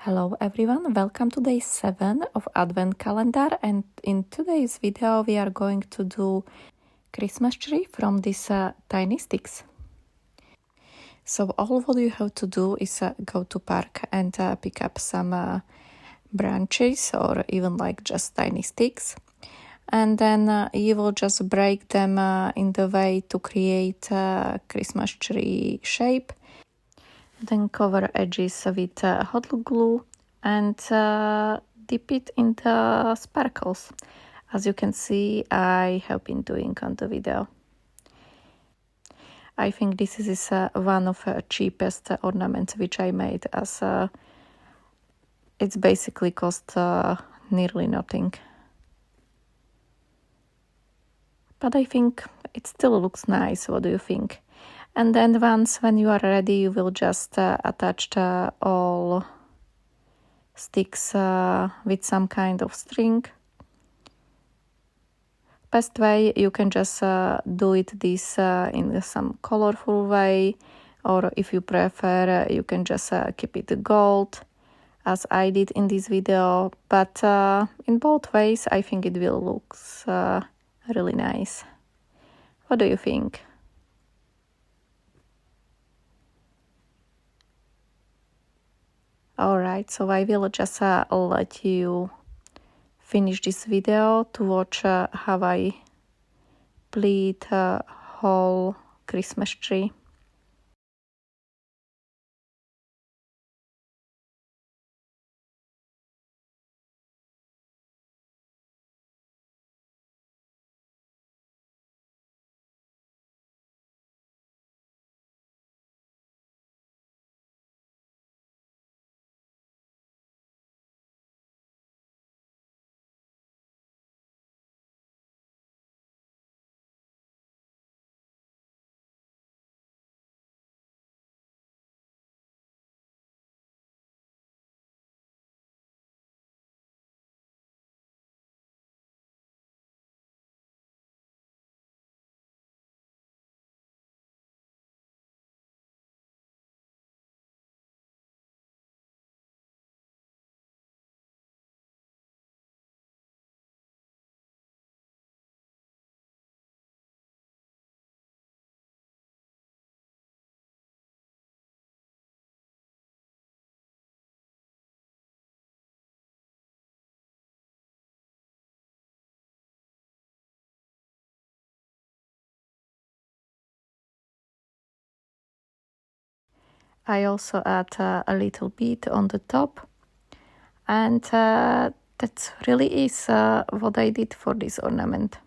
Hello everyone, welcome to day 7 of Advent calendar, and in today's video we are going to do Christmas tree from these tiny sticks. So all what you have to do is go to park and pick up some branches or even like just tiny sticks, and then you will just break them in the way to create a Christmas tree shape. Then cover edges with hot glue and dip it in the sparkles. As you can see, I have been doing on the video. I think this is one of the cheapest ornaments which I made, as it's basically cost nearly nothing. But I think it still looks nice. What do you think? And then when you are ready, you will just attach all sticks with some kind of string. Best way, you can just do it this in some colorful way, or if you prefer, you can just keep it gold, as I did in this video. But in both ways, I think it will look really nice. What do you think? Alright, so I will just let you finish this video to watch how I pleat a whole Christmas tree. I also add a little bit on the top, and that really is what I did for this ornament.